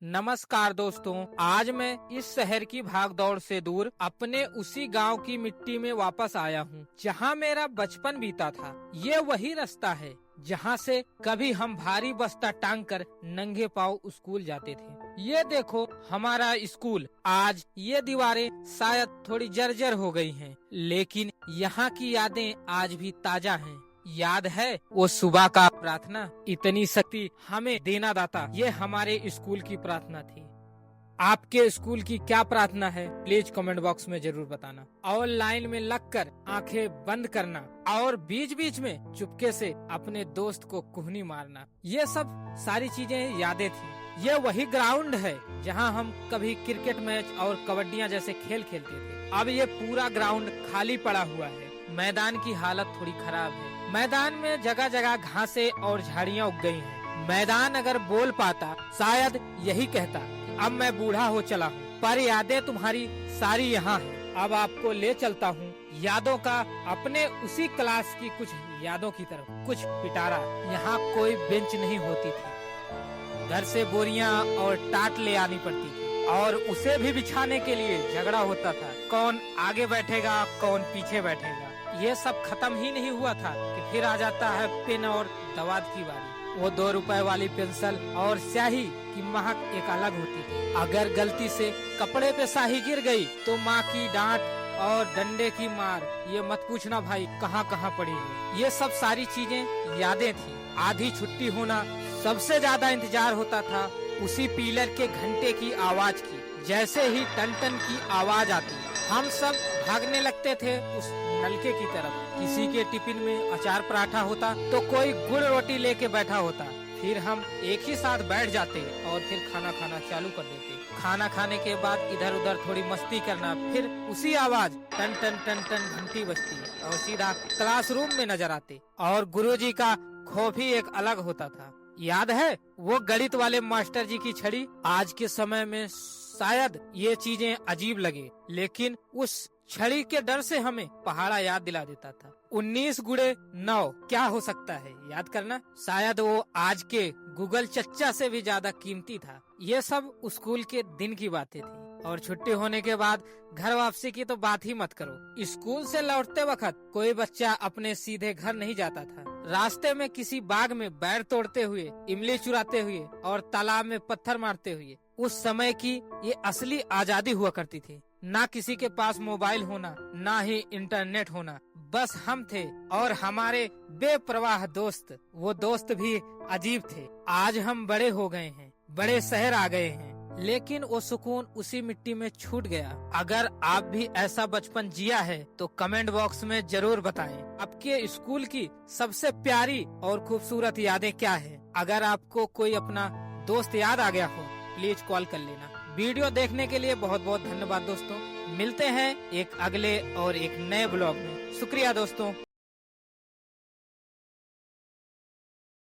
नमस्कार दोस्तों, आज मैं इस शहर की भागदौड़ से दूर अपने उसी गांव की मिट्टी में वापस आया हूं, जहां मेरा बचपन बीता था। ये वही रास्ता है जहां से कभी हम भारी बस्ता टांग कर नंगे पांव स्कूल जाते थे। ये देखो हमारा स्कूल। आज ये दीवारें शायद थोड़ी जर्जर हो गई हैं, लेकिन यहाँ की यादें आज भी ताजा हैं। याद है वो सुबह का प्रार्थना, इतनी शक्ति हमें देना दाता। ये हमारे स्कूल की प्रार्थना थी। आपके स्कूल की क्या प्रार्थना है, प्लीज कमेंट बॉक्स में जरूर बताना। और लाइन में लगकर आंखें बंद करना और बीच बीच में चुपके से अपने दोस्त को कुहनी मारना, ये सब सारी चीजें यादें थी। ये वही ग्राउंड है जहां हम कभी क्रिकेट मैच और कबड्डियां जैसे खेल खेलते थे। अब ये पूरा ग्राउंड खाली पड़ा हुआ है। मैदान की हालत थोड़ी खराब है। मैदान में जगह जगह घासें और झाड़ियां उग गई हैं। मैदान अगर बोल पाता शायद यही कहता, अब मैं बूढ़ा हो चला हूँ, पर यादें तुम्हारी सारी यहाँ हैं। अब आपको ले चलता हूँ यादों का, अपने उसी क्लास की कुछ यादों की तरफ। कुछ पिटारा, यहाँ कोई बेंच नहीं होती थी। घर से बोरियां और टाट ले आनी पड़ती थी और उसे भी बिछाने के लिए झगड़ा होता था। कौन आगे बैठेगा, कौन पीछे बैठेगा। ये सब खत्म ही नहीं हुआ था कि फिर आ जाता है पेन और दवात की बारी। वो 2 रुपए वाली पेंसिल और स्याही की महक एक अलग होती थी। अगर गलती से कपड़े पे स्याही गिर गई तो माँ की डांट और डंडे की मार, ये मत पूछना भाई कहाँ कहाँ पड़ी है। ये सब सारी चीजें यादें थी। आधी छुट्टी होना, सबसे ज्यादा इंतजार होता था उसी पिलर के घंटे की आवाज की। जैसे ही टन टन की आवाज आती, हम सब भागने लगते थे उस नलके की तरफ। किसी के टिफिन में अचार पराठा होता तो कोई गुड़ रोटी लेके बैठा होता। फिर हम एक ही साथ बैठ जाते और फिर खाना खाना चालू कर देते। खाना खाने के बाद इधर उधर थोड़ी मस्ती करना, फिर उसी आवाज टन टन टन टन घंटी बजती और सीधा क्लासरूम में नजर आते। और गुरुजी का खौफ ही एक अलग होता था। याद है वो गणित वाले मास्टर जी की छड़ी? आज के समय में शायद ये चीजें अजीब लगे, लेकिन उस छड़ी के डर से हमें पहाड़ा याद दिला देता था। 19 गुणे 9 क्या हो सकता है, याद करना। शायद वो आज के गूगल चच्चा से भी ज्यादा कीमती था। ये सब स्कूल के दिन की बातें थी। और छुट्टी होने के बाद घर वापसी की तो बात ही मत करो। स्कूल से लौटते वक्त कोई बच्चा अपने सीधे घर नहीं जाता था। रास्ते में किसी बाग में बैर तोड़ते हुए, इमली चुराते हुए और तालाब में पत्थर मारते हुए। उस समय की ये असली आजादी हुआ करती थी। ना किसी के पास मोबाइल होना, ना ही इंटरनेट होना, बस हम थे और हमारे बेपरवाह दोस्त। वो दोस्त भी अजीब थे। आज हम बड़े हो गए हैं, बड़े शहर आ गए हैं, लेकिन वो सुकून उसी मिट्टी में छूट गया। अगर आप भी ऐसा बचपन जिया है तो कमेंट बॉक्स में जरूर बताएं। आपके स्कूल की सबसे प्यारी और खूबसूरत यादें क्या है। अगर आपको कोई अपना दोस्त याद आ गया हो, प्लीज कॉल कर लेना। वीडियो देखने के लिए बहुत बहुत धन्यवाद दोस्तों। मिलते हैं एक अगले और एक नए ब्लॉग में। शुक्रिया दोस्तों।